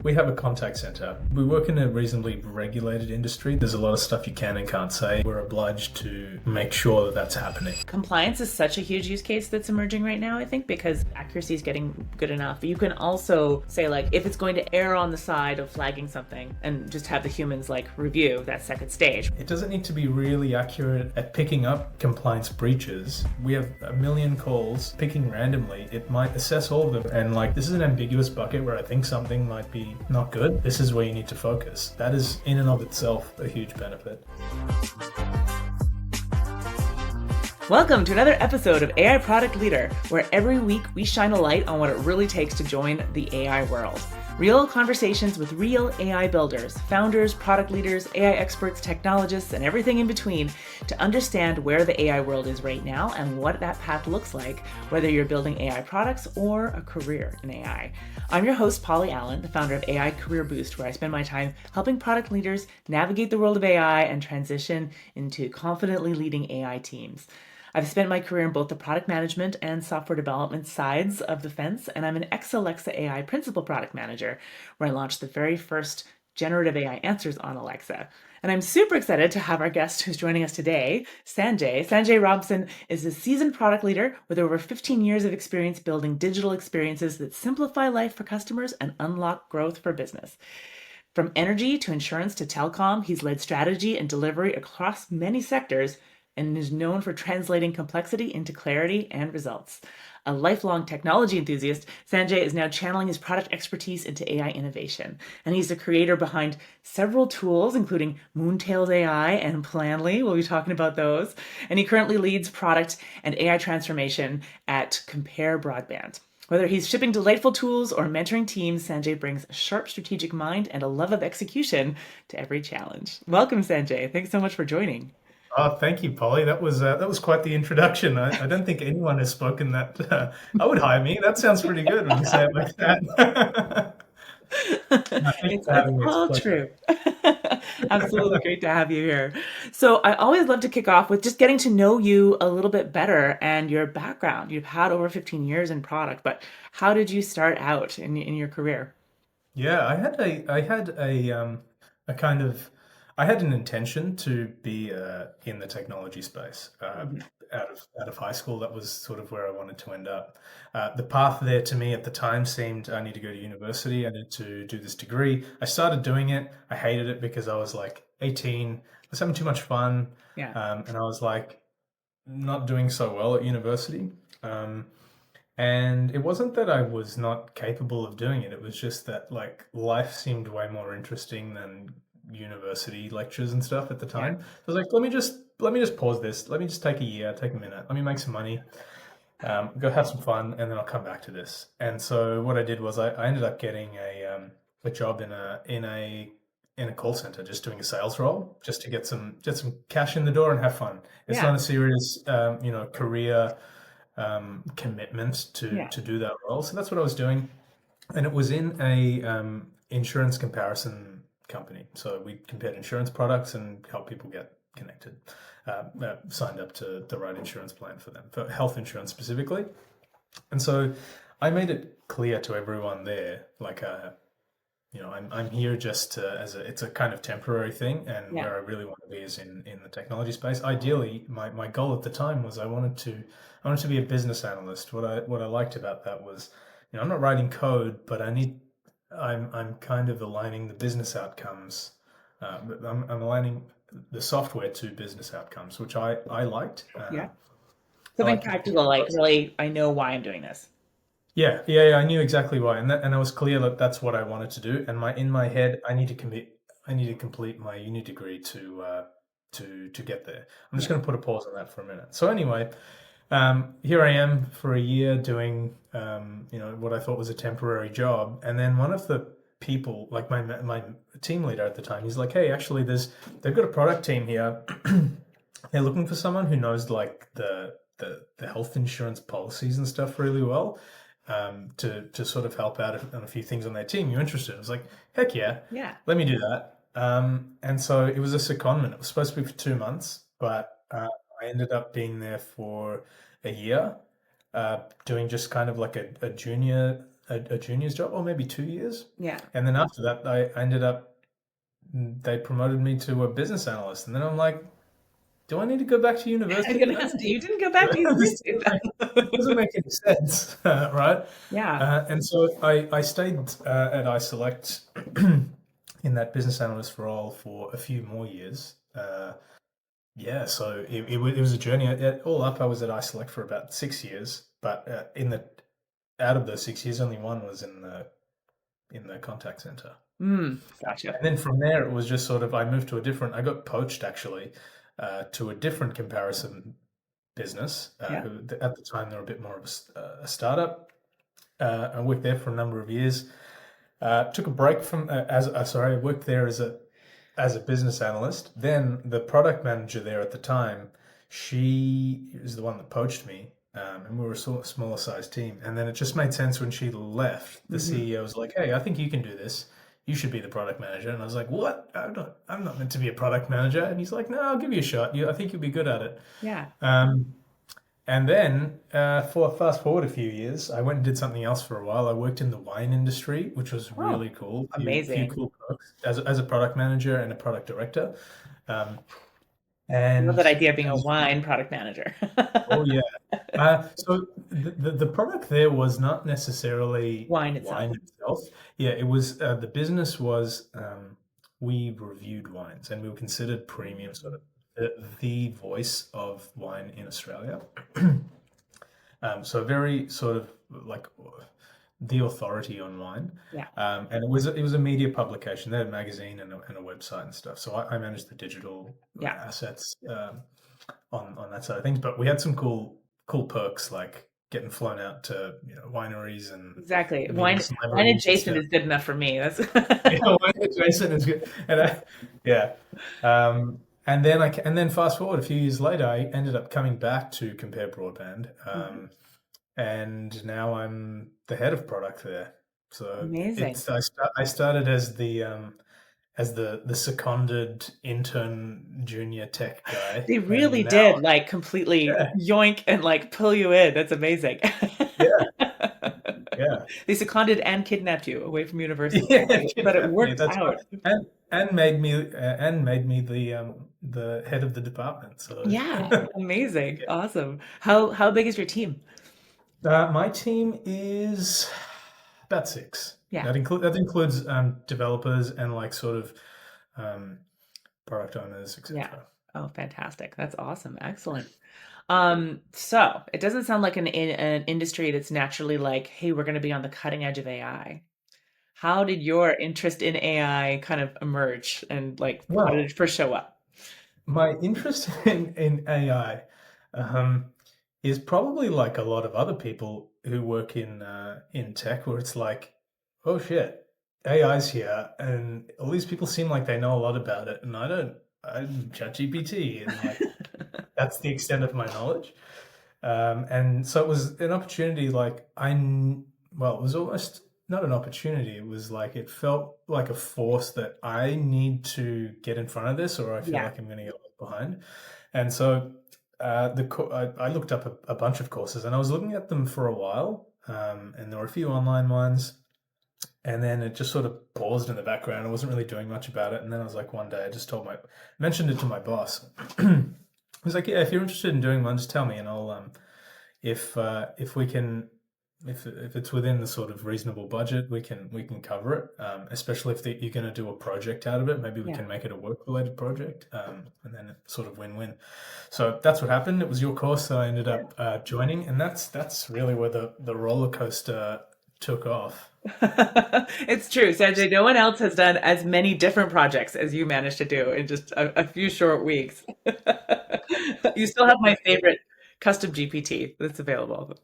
We have a contact center. We work in a reasonably regulated industry. There's a lot of stuff you can and can't say. We're obliged to make sure that that's happening. Compliance is such a huge use case that's emerging right now, I think, because accuracy is getting good enough. But you can also say, like, if it's going to err on the side of flagging something and just have the humans, like, review that second stage. It doesn't need to be really accurate at picking up compliance breaches. We have a million calls picking randomly. It might assess all of them and, like, this is an ambiguous bucket where I think something might be not good. This is where you need to focus. That is in and of itself a huge benefit. Welcome to another episode of AI Product Leader, where every week we shine a light on what it really takes to join the AI world. Real conversations with real AI builders, founders, product leaders, AI experts, technologists, and everything in between to understand where the AI world is right now and what that path looks like, whether you're building AI products or a career in AI. I'm your host, Polly Allen, the founder of AI Career Boost, where I spend my time helping product leaders navigate the world of AI and transition into confidently leading AI teams. I've spent my career in both the product management and software development sides of the fence, and I'm an ex-Alexa AI principal product manager, where I launched the very first generative AI answers on Alexa. And I'm super excited to have our guest who's joining us today, Sanjay. Sanjay Robson is a seasoned product leader with over 15 years of experience building digital experiences that simplify life for customers and unlock growth for business. From energy to insurance to telecom, he's led strategy and delivery across many sectors and is known for translating complexity into clarity and results. A lifelong technology enthusiast, Sanjay is now channeling his product expertise into AI innovation. And he's the creator behind several tools, including Moontails AI and Planly. We'll be talking about those. And he currently leads product and AI transformation at Compare Broadband. Whether he's shipping delightful tools or mentoring teams, Sanjay brings a sharp strategic mind and a love of execution to every challenge. Welcome, Sanjay. Thanks so much for joining. Oh, thank you, Polly. That was quite the introduction. I don't think anyone has spoken that. I would hire me. That sounds pretty good when you say it like that. No, thank you for It's having me. It's a all pleasure. true. Absolutely great to have you here. So I always love to kick off with just getting to know you a little bit better and your background. You've had over 15 years in product, but how did you start out in your career? Yeah, I kind of I had an intention to be in the technology space Mhm. out of high school. That was sort of where I wanted to end up. The path there to me at the time seemed I need to go to university. I need to do this degree. I started doing it. I hated it because I was like 18. I was having too much fun, Yeah. and I was like not doing so well at university. And it wasn't that I was not capable of doing it. It was just that like life seemed way more interesting than university lectures and stuff at the Yeah. time. So I was like, let me just pause this. Let me just take a year, take a minute. Let me make some money, go have some fun, and then I'll come back to this. And so what I did was I ended up getting a job in a call center, just doing a sales role, just to get some cash in the door and have fun. It's Yeah. not a serious career commitment to Yeah. to do that role. So that's what I was doing, and it was in a insurance comparison company. So we compared insurance products and helped people get connected, signed up to the right insurance plan for them, for health insurance specifically. And so I made it clear to everyone there, like, I'm here just to, it's a kind of temporary thing, and Yeah. where I really want to be is in the technology space. Ideally, my goal at the time was I wanted to be a business analyst. What I liked about that was, I'm not writing code, but I'm kind of aligning the business outcomes. I'm aligning the software to business outcomes, which I liked. Yeah. I Something like getting practical, people like close. really, I know why I'm doing this. Yeah, yeah, yeah. I knew exactly why, and I was clear that that's what I wanted to do. And in my head, I need to complete my uni degree to get there. I'm just Yeah. going to put a pause on that for a minute. So anyway, here I am for a year doing what I thought was a temporary job, and then one of the people, like my team leader at the time, he's like, "Hey, actually, they've got a product team here. They're looking for someone who knows like the health insurance policies and stuff really well, to sort of help out on a few things on their team. You're interested?" I was like, "Heck yeah, Yeah. let me do that." And so it was a secondment. It was supposed to be for 2 months, but I ended up being there for a year, doing just kind of like a junior a junior's job, or maybe 2 years. Yeah. And then after that, I ended up, they promoted me to a business analyst. And then I'm like, do I need to go back to I'm university? gonna ask, you didn't go back to This university. doesn't make any sense, right? Yeah. And so I stayed at iSelect in that business analyst role for a few more years. Yeah, so it was a journey. All up, I was at iSelect for about 6 years, but out of those 6 years, only one was in the contact center. Gotcha. And then from there, it was just sort of I moved to a different. I got poached actually to a different comparison business. Yeah. Who at the time they were a bit more of a startup. I worked there for a number of years. Took a break from I worked there as a business analyst. Then the product manager there at the time, she was the one that poached me, and we were a smaller sized team. And then it just made sense when she left. The Hmm. CEO was like, "Hey, I think you can do this. You should be the product manager." And I was like, "What? I'm not meant to be a product manager." And he's like, "No, I'll give you a shot. I think you'll be good at it." Yeah. And then, for fast forward a few years, I went and did something else for a while. I worked in the wine industry, which was Oh, really cool. Few amazing. cool perks as a product manager and a product director. Um, I love and that idea of being a as, wine product manager. oh yeah, so the product there was not necessarily Wine itself. wine itself. Yeah, it was the business was we reviewed wines and we were considered premium, sort of the voice of wine in Australia. So very sort of like the authority on wine, Yeah. and it was a media publication. They had a magazine and a website and stuff. So I managed the digital Yeah. assets on that side of things. But we had some cool perks like getting flown out to wineries and Exactly. meeting Wine celebrities and adjacent stuff. is good enough for me. That's Yeah, wine adjacent is good, yeah. And then fast forward a few years later, I ended up coming back to Compare Broadband. Mhm. And now I'm the head of product there. So Amazing. I started as the seconded intern junior tech guy, They and really now did like completely yeah, yoink and like pull you in. That's amazing. yeah, yeah, They seconded and kidnapped you away from university, yeah, but it kidnapped me. worked That's right, out. and made me the head of the department. So Yeah, amazing. Awesome. How big is your team? my team is about six. Yeah, That includes developers and like sort of um, product owners, yeah. etc. Oh, fantastic. That's awesome. Excellent. So it doesn't sound like an industry that's naturally like, hey, we're going to be on the cutting edge of AI. How did your interest in AI kind of emerge and like how did Well, it first show up? my interest in AI um, is probably like a lot of other people who work in tech, where it's like, oh shit, AI's here, and all these people seem like they know a lot about it, and I don't. I'm ChatGPT, and like that's the extent of my knowledge. And so it was an opportunity. Well, it was almost not an opportunity. It was like it felt like a force that I need to get in front of this, or I feel Yeah. like I'm going to get left behind. And so I looked up a bunch of courses, and I was looking at them for a while. And there were a few online ones, and then it just sort of paused in the background. I wasn't really doing much about it. And then I was like, one day, I just mentioned it to my boss. He was like, "Yeah, if you're interested in doing one, just tell me, and I'll if we can if it's within the sort of reasonable budget, we can cover it. Especially if you're going to do a project out of it, maybe we Yeah. can make it a work related project, and then it's sort of win-win. So that's what happened. It was your course that I ended Yeah. up joining, and that's really where the roller coaster took off. It's true, Sanjay. No one else has done as many different projects as you managed to do in just a few short weeks. You still have my favorite custom GPT that's available.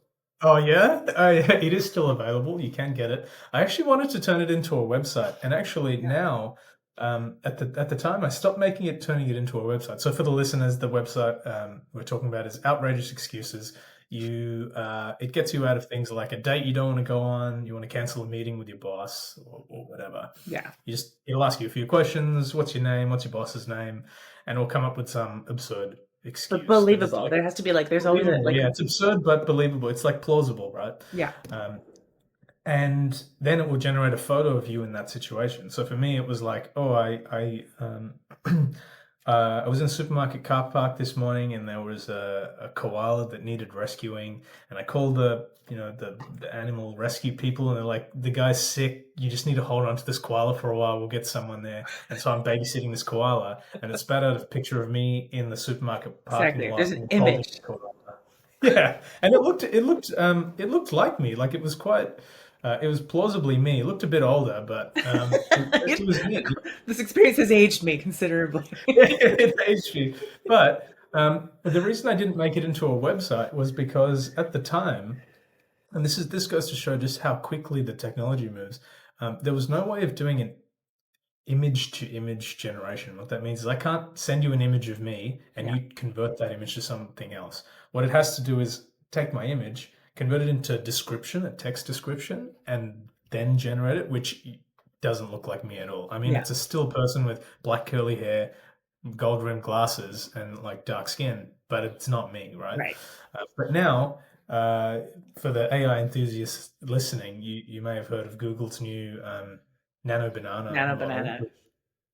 Oh yeah, yeah, it is still available. You can get it. I actually wanted to turn it into a website, and actually Yeah. now, at the time, I stopped turning it into a website. So for the listeners, the website we're talking about is Outrageous Excuses. It gets you out of things like a date you don't want to go on, you want to cancel a meeting with your boss or whatever. Yeah. It'll ask you a few questions. What's your name? What's your boss's name? And it'll come up with some absurd But excuse that is believable. like There has to be like, there's always a believable. like, Yeah, it's absurd but believable. It's like plausible, right? yeah. Um, and then it will generate a photo of you in that situation. So for me, it was like, oh, I was in a supermarket car park this morning, and there was a koala that needed rescuing, and I called the animal rescue people, and they're like, the guy's sick. You just need to hold on to this koala for a while. We'll get someone there. And so I'm babysitting this koala, and it spat out a picture of me in the supermarket parking Exactly. There's lot an holding image. the koala. Yeah, and it looked like me. Like it was quite, it was plausibly me. It looked a bit older, but it was me. This experience has aged me considerably. It aged me. But the reason I didn't make it into a website was because at the time, and this goes to show just how quickly the technology moves. There was no way of doing an image to image generation. What that means is I can't send you an image of me and Yeah. you convert that image to something else. What it has to do is take my image, convert it into description, a text description, and then generate it, which doesn't look like me at all. I mean, Yeah. it's a still person with black curly hair, gold rimmed glasses, and like dark skin, but it's not me, right? Right. But now, uh, for the AI enthusiasts listening, you may have heard of Google's new Nano Banana Nano model. banana.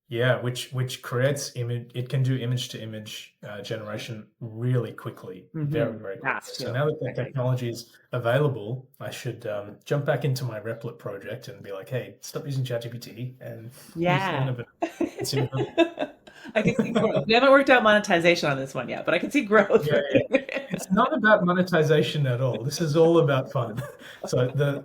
Yeah, which creates image. It can do image to image generation really quickly, very very quickly. Fast So too. now that that Exactly. technology is available, I should jump back into my Replit project and be like, hey, stop using ChatGPT and use Yeah. Nano Banana and see what I can see growth. happens. We haven't worked out monetization on this one yet, but I can see growth. Yeah, yeah. It's not about monetization at all. This is all about fun. So the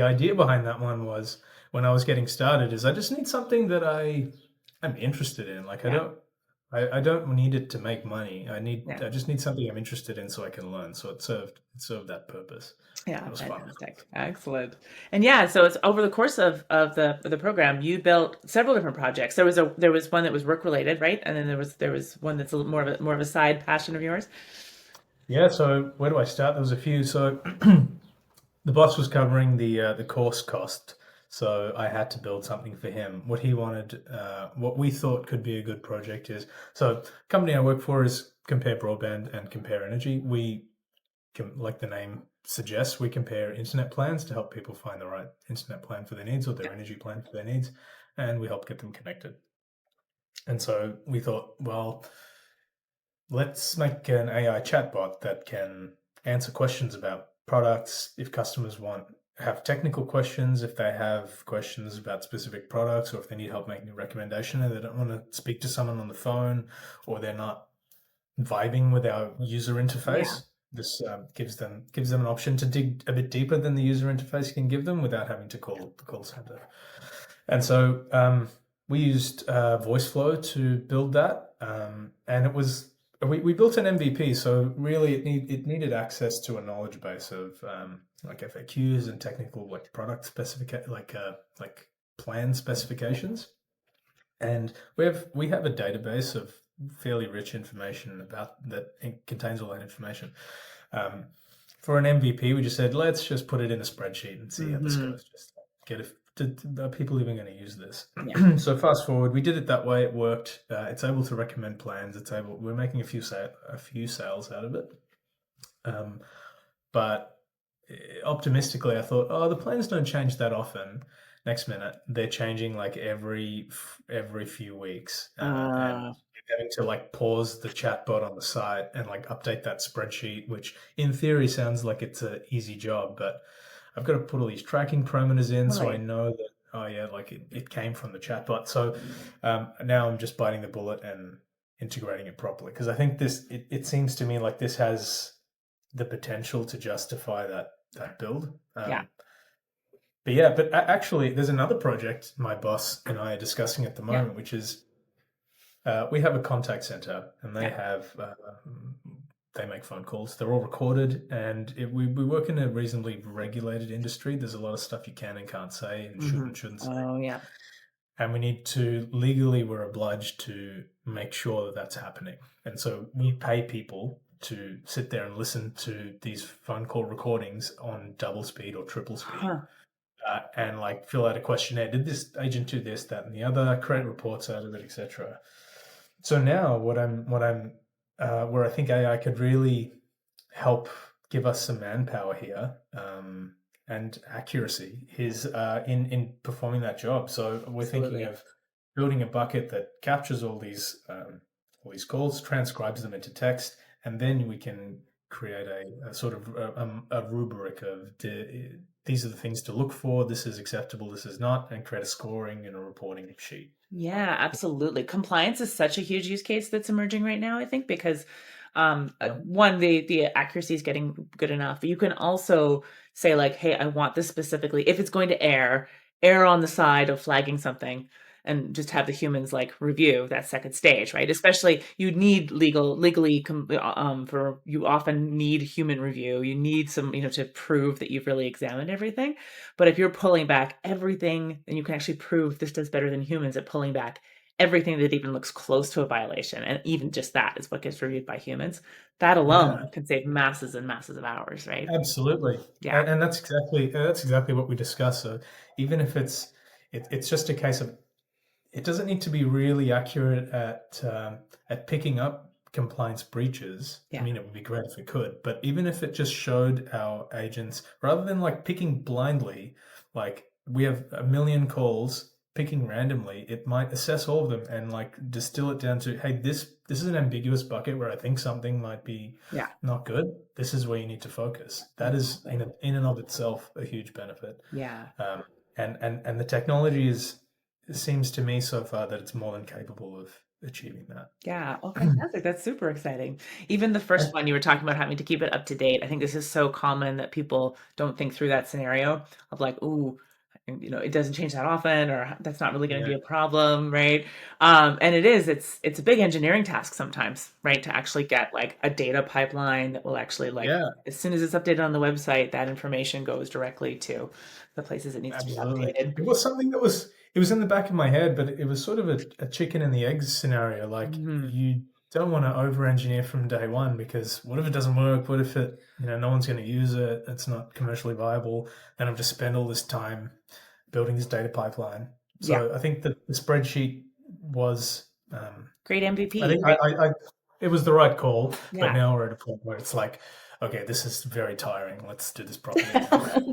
idea behind that one was when I was getting started is I just need something that I'm interested in. Like Yeah. I don't need it to make money. Yeah. I just need something I'm interested in so I can learn. So it served that purpose. Yeah, It was fun. fantastic. Excellent. And yeah, so it's over the course of the program, you built several different projects. There was one that was work related, right? And then there was one that's a little more of a side passion of yours. Yeah, so where do I start? There was a few. So the boss was covering the course cost, so I had to build something for him. What he wanted, what we thought could be a good project is so company I work for is Compare Broadband and Compare Energy. Like the name suggests, we compare internet plans to help people find the right internet plan for their needs or their energy plan for their needs, and we help get them connected. And so we thought, well, let's make an AI chatbot that can answer questions about products if customers have technical questions, if they have questions about specific products, or if they need help making a recommendation and they don't want to speak to someone on the phone, or they're not vibing with our user Yeah. interface. This gives them an option to dig a bit deeper than the user interface can give them without having to call the call center. And so we used VoiceFlow to build that, and we built an MVP. So really, it needed access to a knowledge base of like FAQs and technical like product like plan specifications. And we have a database of fairly rich information about that. It contains all that information. Um, for an MVP, we just said let's just put it in a spreadsheet and see how this Hmm. goes. Just get if are people even going to use this? Yeah. So fast forward, we did it that way. It worked. It's able to recommend plans. We're making a few sales out of it. Um, but optimistically, I thought, oh, the plans don't change that often. Next minute, they're changing like every few weeks, and Uh, you're having to like pause the chatbot on the site and like update that spreadsheet, which in theory sounds like it's an easy job, but I've got to put all these tracking parameters in so I right. know that oh yeah, like it came from the chatbot. So now I'm just biting the bullet and integrating it properly because I think it seems to me like this has the potential to justify that build. Yeah. But yeah, but actually, there's another project my boss and I are discussing at the Yeah. moment, which is we have a contact center, and Yeah. they make phone calls. They're all recorded, and we work in a reasonably regulated industry. There's a lot of stuff you can and can't say, and should Hmm. and shouldn't say. Oh, yeah. And we need to legally, we're obliged to make sure that that's happening. And so we pay people to sit there and listen to these phone call recordings on double speed or triple speed, Huh. and like fill out a questionnaire. Did this agent do this, that, and the other? Create reports out of it, etc. So now, where I think AI could really help give us some manpower here, and accuracy is in performing that job. So we're thinking Absolutely. of building a bucket that captures all these calls, transcribes them into text, and then we can create a sort of a rubric of these are the things to look for. This is acceptable. This is not, and create a scoring and a reporting sheet. Yeah, absolutely. Compliance is such a huge use case that's emerging right now, I think, because Yeah. one, the accuracy is getting good enough, but you can also say like, hey, I want this specifically. If it's going to err on the side of flagging something and just have the humans like review that second stage, right? Especially you need for you often need human review. You need some, to prove that you've really examined everything. But if you're pulling back everything, then you can actually prove this does better than humans at pulling back everything that even looks close to a violation. And even just that is what gets reviewed by humans. That Yeah. alone can save masses and masses of hours, right? Absolutely, Yeah. and that's exactly what we discuss. So even if it's just a case of it doesn't need to be really accurate at picking up compliance breaches. I Yeah. mean, it would be great if it could, but even if it just showed our agents, rather than like picking blindly, like we have a million calls picking randomly, it might assess all of them and like distill it down to, hey, this is an ambiguous bucket where I think something might be Yeah. not good. This is where you need to focus. That is Exactly. in and of itself a huge benefit. Yeah. Um, and the technology is it seems to me so far that it's more than capable of achieving that. Yeah. Oh, fantastic. That's super exciting. Even the first one you were talking about having to keep it up to date. I think this is so common that people don't think through that scenario of like, ooh, it doesn't change that often, or that's not really going to be Yeah, a problem, right? And it's a big engineering task sometimes, right? To actually get like a data pipeline that will actually like, yeah, as soon as it's updated on the website, that information goes directly to the places it needs to be absolutely. updated. It was something that it was in the back of my head, but it was sort of a chicken and the eggs scenario. Like Mhm. you don't want to over engineer from day one because what if it doesn't work? What if no one's going to use it? It's not commercially viable. And I've just spent all this time building this data pipeline. Yeah. So I think that the spreadsheet was, Great I MVP, think right? it was the right call, but Yeah. now we're at a point where it's like, okay, this is very tiring. Let's do this properly.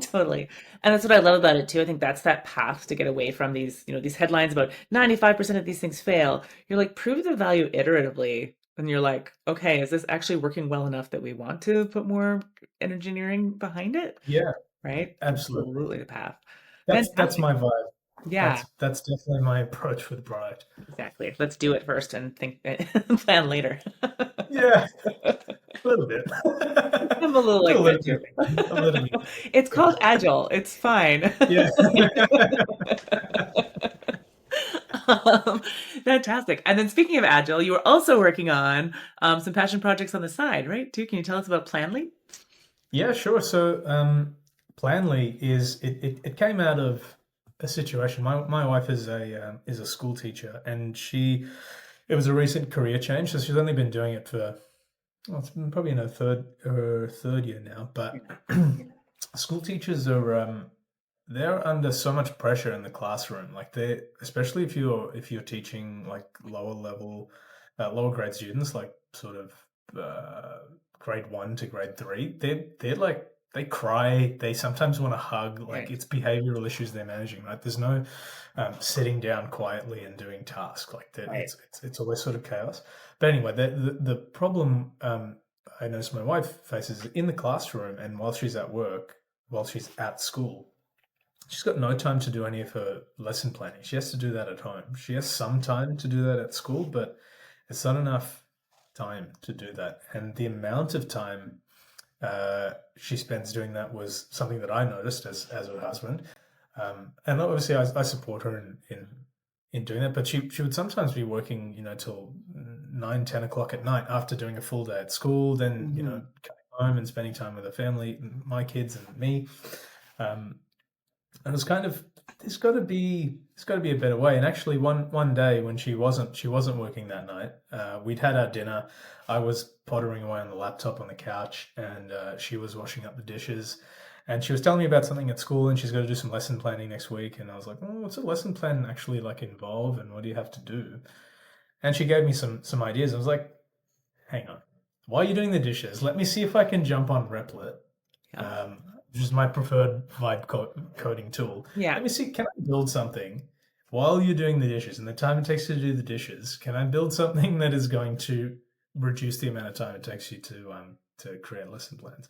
Totally. And that's what I love about it too. I think that's that path to get away from these headlines about 95% of these things fail. You're like, prove the value iteratively. And you're like, okay, is this actually working well enough that we want to put more engineering behind it? Yeah, Right? absolutely. Absolutely the path. That's Fantastic. my vibe. Yeah, That's definitely my approach with product. exactly. Let's do it first and think plan later. Yeah, a little bit. I'm a little Do a like that little too. bit, a little bit. It's called agile. It's fine. Yeah. Um, fantastic. And then speaking of Agile, you were also working on some passion projects on the side, right? Too. Can you tell us about Planly? Yeah, sure. So, Planly it came out of a situation. My wife is a school teacher, and it was a recent career change. So she's only been doing it for well, it's been probably in her third year now. But school teachers are they're under so much pressure in the classroom. Like they, especially if you're teaching like lower grade students, like sort of grade one to grade three. They're like they cry. They sometimes want to hug. Like Right, it's behavioral issues they're managing. Right? There's no sitting down quietly and doing tasks. Like that. right. It's always sort of chaos. But anyway, the problem I notice my wife faces in the classroom and while she's at work, while she's at school she's got no time to do any of her lesson planning. She has to do that at home. She has some time to do that at school, but it's not enough time to do that. And the amount of time she spends doing that was something that I noticed as her husband. And obviously, I support her in doing that. But she would sometimes be working, till 9, 10 o'clock at night after doing a full day at school. Then Hmm. coming home and spending time with her family, my kids and me. Um, and it was kind of there's got to be a better way. And actually, one day when she wasn't working that night, we'd had our dinner. I was pottering away on the laptop on the couch, and she was washing up the dishes. And she was telling me about something at school, and she's got to do some lesson planning next week. And I was like, "Oh, what's a lesson plan actually like involve, and what do you have to do?" And she gave me some ideas. I was like, "Hang on, while you're doing the dishes, let me see if I can jump on Replit, Yeah. which is my preferred coding tool. Yeah. Let me see, can I build something while you're doing the dishes and the time it takes you to do the dishes? Can I build something that is going to reduce the amount of time it takes you to create lesson plans?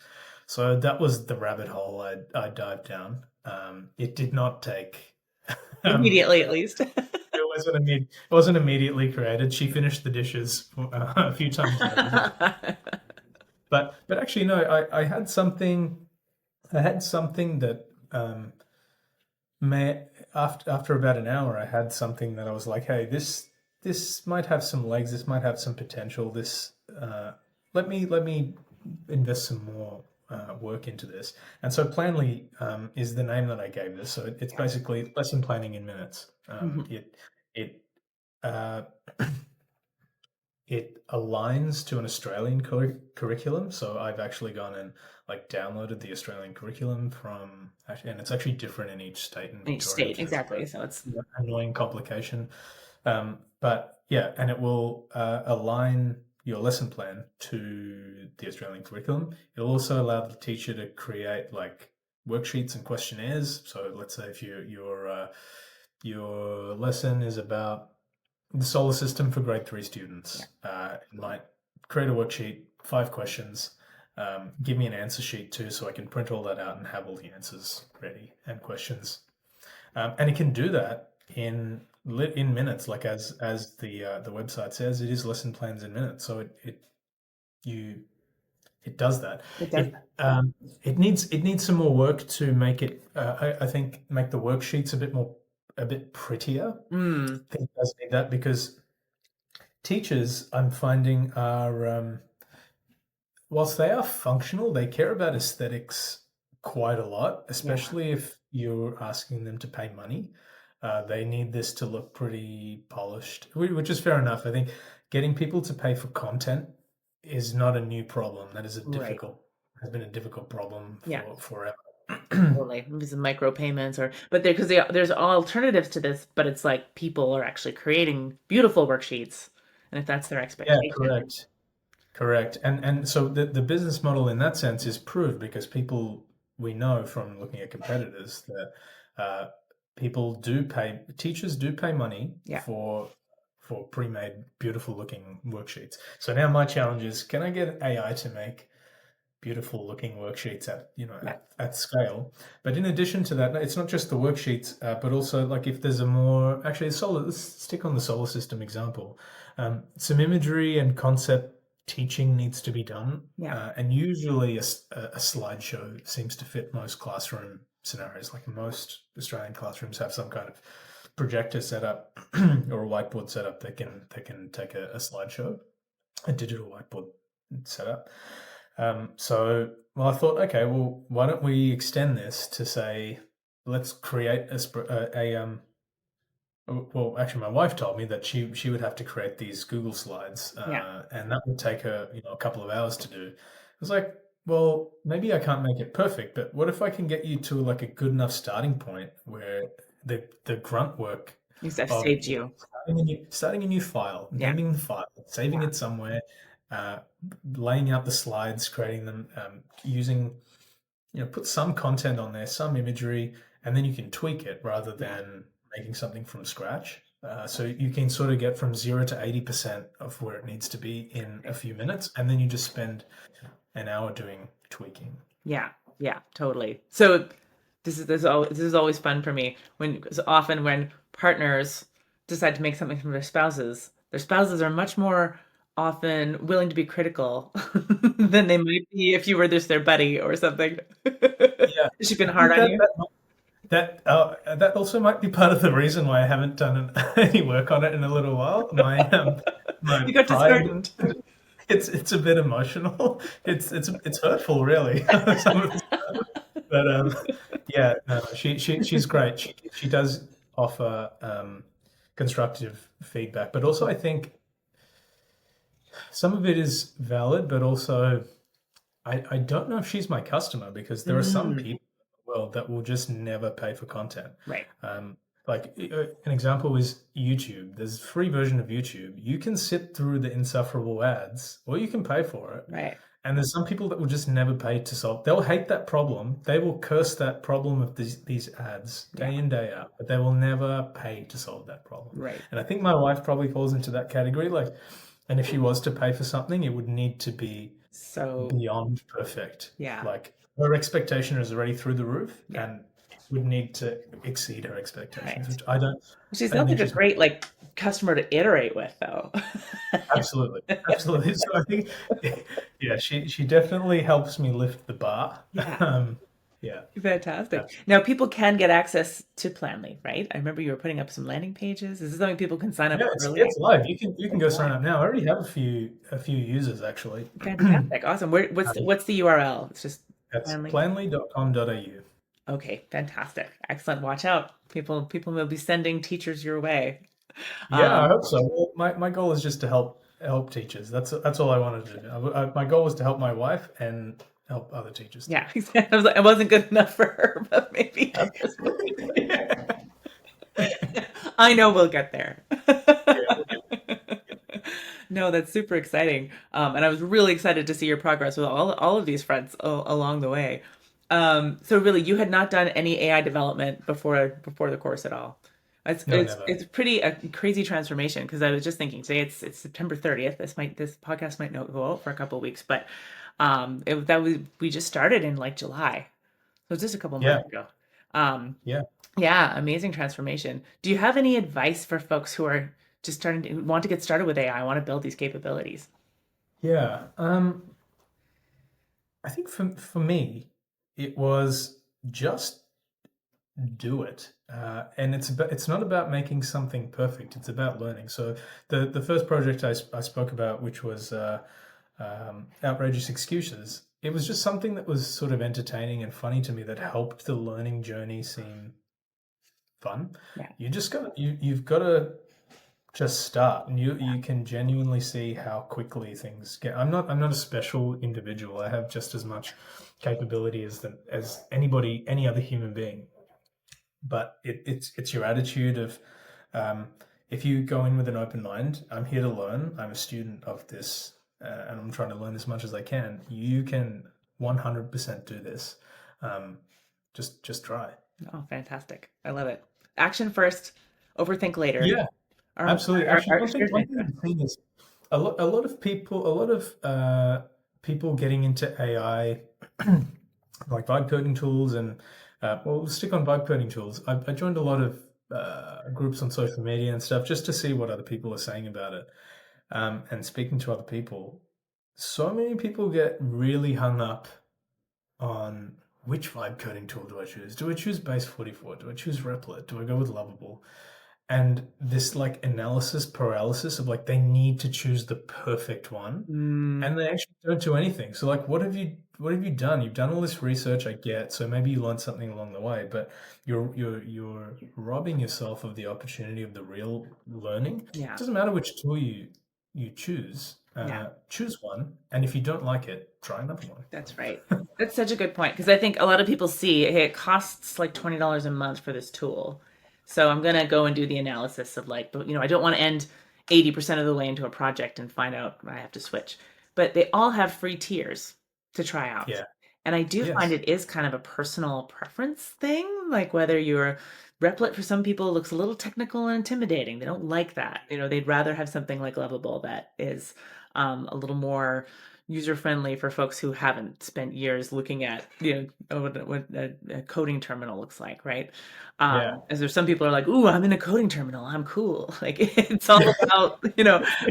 So that was the rabbit hole I dived down. It did not take. Immediately, at least. It wasn't immediately created. She finished the dishes a few times over. But actually no, I had something that may after about an hour I had something that I was like, hey, this might have some legs, this might have some potential. This let me invest some more work into this. And so Planly is the name that I gave this. So it's basically lesson planning in minutes. Mhm. It uh, it aligns to an Australian curriculum. So I've actually gone and like downloaded the Australian curriculum from, and it's actually different in each state in In each Victoria, state, which is exactly. So it's an annoying complication. But yeah, and it will align your lesson plan to the Australian curriculum. It'll also allow the teacher to create like worksheets and questionnaires. So let's say if your lesson is about the solar system for grade three students. It might create a worksheet, 5 questions. Give me an answer sheet too, so I can print all that out and have all the answers ready and questions. And it can do that in minutes, like as the website says, it is lesson plans in minutes. So you it does that. it does It it needs some more work to make it. I think make the worksheets a bit prettier. Mm, I think it does need that because teachers, I'm finding, are whilst they are functional, they care about aesthetics quite a lot, yeah. especially if you're asking them to pay money. They need this to look pretty polished, which is fair enough. I think getting people to pay for content is not a new problem. That is a Right. difficult has been a difficult problem Yeah. for forever. Totally. Maybe some micropayments or but because there's alternatives to this, but it's like people are actually creating beautiful worksheets. And if that's their Yeah, expectation. correct. Correct. And so the business model in that sense is proved because people we know from looking at competitors that uh, teachers do pay money Yeah. for pre-made beautiful looking worksheets. So now my challenge is, can I get AI to make beautiful looking worksheets Yeah. at scale? But in addition to that, it's not just the worksheets, but also like if there's a more actually solar. Let's stick on the solar system example. Some imagery and concept teaching needs to be done, Yeah. and usually a slideshow seems to fit most classroom scenarios. Like most Australian classrooms have some kind of projector set up or a whiteboard set up that can take a slideshow, a digital whiteboard set up. Well, I thought, okay, well, why don't we extend this to say, let's create well, actually, my wife told me that she would have to create these Google slides, Yeah. and that would take her, a couple of hours to do. I was like, well, maybe I can't make it perfect, but what if I can get you to like a good enough starting point where the grunt work Because I've of saved you. starting a new file, Yeah. naming the file, saving Yeah. it somewhere, uh, laying out the slides, creating them, using, put some content on there, some imagery, and then you can tweak it rather Yeah. than making something from scratch. So you can sort of get from 0 to 80% of where it needs to be in a Right. few minutes, and then you just spend an hour doing tweaking. Yeah. Yeah. Totally. So this is always fun for me when 'cause often when partners decide to make something from their spouses are much more often willing to be critical than they might be if you were just their buddy or something. Yeah, Has she been I hard think on that you? that also might be part of the reason why I haven't done any work on it in a little while. My You got pride, disheartened. it's a bit emotional. It's hurtful, really. Some of the But yeah, no, she's great. She does offer constructive feedback, but also I think some of it is valid, but also I don't know if she's my customer because there are some Mm, people in the world that will just never pay for content. right. Um, Like an example is YouTube. There's a free version of YouTube. You can sit through the insufferable ads, or you can pay for it. Right. And there's some people that will just never pay to solve. They'll hate that problem. They will curse that problem of these ads Yeah. day in, day out, but they will never pay to solve that problem. Right. And I think my wife probably falls into that category. Like, and if she was to pay for something, it would need to be So, beyond perfect. yeah. Like her expectation is already through the roof Yeah. and would need to exceed her expectations, Right. which I don't. She I don't sounds think like a she's great like customer to iterate with, though. absolutely, absolutely. So I think, yeah, she definitely helps me lift the bar. Yeah. Yeah, Fantastic. that's, Now, people can get access to Planly, right? I remember you were putting up some landing pages. Is this something people can sign up yeah, for early? it's live. You can It's go sign live. up now. I already have a few users actually. Fantastic. Awesome. What's the URL? It's just That's Planly. planly.com.au. Okay, fantastic. Excellent. Watch out. People will be sending teachers your way. Yeah, I Um, hope so. Well, my goal is just to help teachers. That's all I wanted to do. My goal was to help my wife and help other teachers too. yeah, I was like, it wasn't good enough for her, but maybe others will be Yeah. I know we'll get there. Yeah, we'll get No, that's super exciting. And I was really excited to see your progress with all of these fronts along the way. So really, you had not done any AI development before the course at all. It's no, it's never. it's pretty a crazy transformation because I was just thinking today it's September 30th. This podcast might not go out for a couple of weeks, but we just started in like July, so it's just a couple Yeah, months ago. Um, yeah, yeah, amazing transformation. Do you have any advice for folks who are just starting to want to get started with AI, want to build these capabilities? yeah. I think for me, it was just do it. And it's not about making something perfect. It's about learning. So the first project I spoke about, which was outrageous excuses, it was just something that was sort of entertaining and funny to me that helped the learning journey seem fun. Yeah, You've got to just start, and you can genuinely see how quickly things get. I'm not a special individual. I have just as much capability as anybody, any other human being. But it's your attitude of, um, if you go in with an open mind, I'm here to learn. I'm a student of this, and I'm trying to learn as much as I can. You can 100% do this. Um, just try. oh, fantastic. I love it. Action first, overthink later. Yeah, absolutely. Actually, Here's my one thing I've seen is a lot of people getting into AI, like vibe coding tools, and well, we'll stick on vibe coding tools. I joined a lot of groups on social media and stuff just to see what other people are saying about it, and speaking to other people. So many people get really hung up on which vibe coding tool do I choose? Do I choose Base 44? Do I choose Replit? Do I go with Lovable? And this like analysis paralysis of like they need to choose the perfect one, Mm, and they actually don't do anything. So like what have you done? You've done all this research, I get. So maybe you learned something along the way, but you're robbing yourself of the opportunity of the real learning. It yeah, doesn't matter which tool you choose. yeah. Choose one, and if you don't like it, try another one. That's right. That's such a good point because I think a lot of people see, hey, it costs like $20 a month for this tool. So I'm gonna go and do the analysis of like, but I don't want to end 80% of the way into a project and find out I have to switch. But they all have free tiers to try out. Yeah. And I do find Yes. it is kind of a personal preference thing, like whether your Replit for some people looks a little technical and intimidating. They don't like that. They'd rather have something like Lovable that is a little more user friendly for folks who haven't spent years looking at what a coding terminal looks like, right? Yeah. As there's some people are like, "Ooh, I'm in a coding terminal. I'm cool." Like it's all about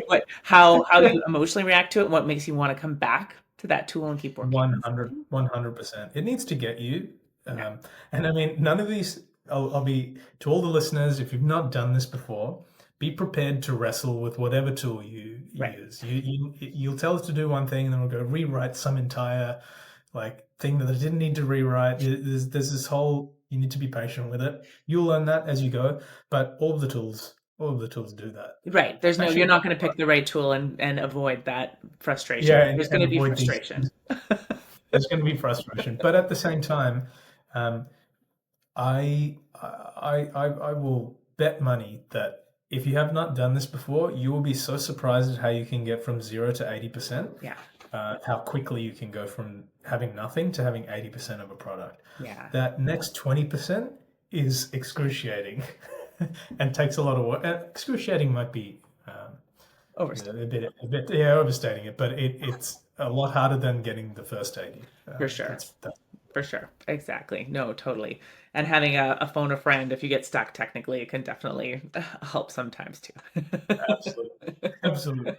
what how you emotionally react to it, what makes you want to come back to that tool and keep working on 100, something. 100%. It needs to get you. Yeah, And I mean, none of these, I'll be, to all the listeners, if you've not done this before, be prepared to wrestle with whatever tool you right. use. You'll tell us to do one thing and then we'll go rewrite some entire like thing that I didn't need to rewrite. There's this whole, you need to be patient with it. You'll learn that as you go, but all of the tools do that. Right. You're Actually, not going to pick the right tool and avoid that frustration. yeah, There's going and to be avoid these. frustration. There's going to be frustration, but at the same time, um, I will bet money that if you have not done this before, you will be so surprised at how you can get from 0 to 80%. Yeah. How quickly you can go from having nothing to having 80% of a product. Yeah. That next 20% is excruciating and takes a lot of work. Excruciating might be Overstock. yeah, overstating it, but it's a lot harder than getting the first 80. For sure. That's For sure. Exactly. No, totally. And having a phone a friend, if you get stuck, technically, it can definitely help sometimes too. absolutely, absolutely.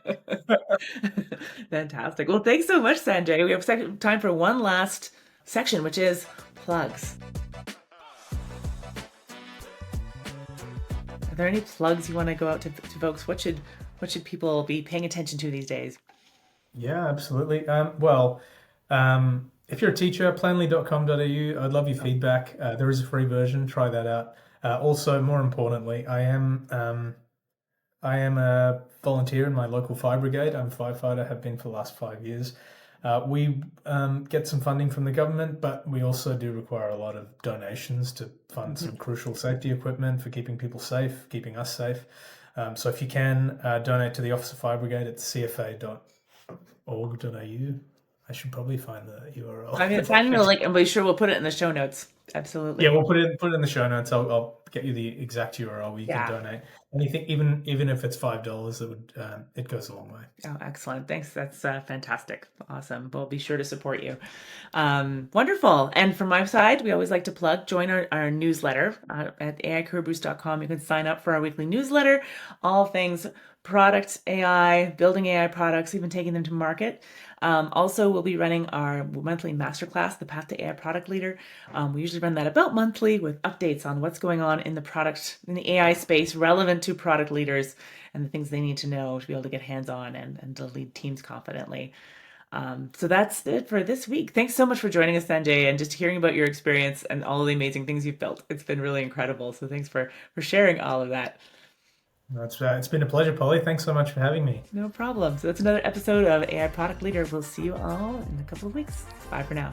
Fantastic. Well, thanks so much, Sanjay. We have time for one last section, which is plugs. Are there any plugs you want to go out to folks? What should people be paying attention to these days? Yeah, absolutely. If you're a teacher, planly.com.au, I'd love your feedback. There is a free version. Try that out. Also, more importantly, I am a volunteer in my local fire brigade. I'm a firefighter, have been for the last 5 years. We get some funding from the government, but we also do require a lot of donations to fund some crucial safety equipment for keeping people safe, keeping us safe. So if you can donate to the Office of Fire Brigade at cfa.org.au. I should probably find the URL. I mean, find the link, and be sure we'll put it in the show notes. Absolutely. Yeah, we'll put it in the show notes. I'll get you the exact URL where you Yeah. can donate. Anything, even if it's $5, it goes a long way. Oh, excellent. Thanks. That's fantastic. Awesome. We'll be sure to support you. Wonderful. And from my side, we always like to plug, join our newsletter at aicareerboost.com. You can sign up for our weekly newsletter, all things product AI, building AI products, even taking them to market. Also, we'll be running our monthly masterclass, The Path to AI Product Leader. We usually run that about monthly with updates on what's going on in the AI space relevant to product leaders and the things they need to know to be able to get hands-on and to lead teams confidently. So that's it for this week. Thanks so much for joining us, Sanjay, and just hearing about your experience and all of the amazing things you've built. It's been really incredible. So thanks for sharing all of that. It's been a pleasure, Polly. Thanks so much for having me. No problem. So that's another episode of AI Product Leader. We'll see you all in a couple of weeks. Bye for now.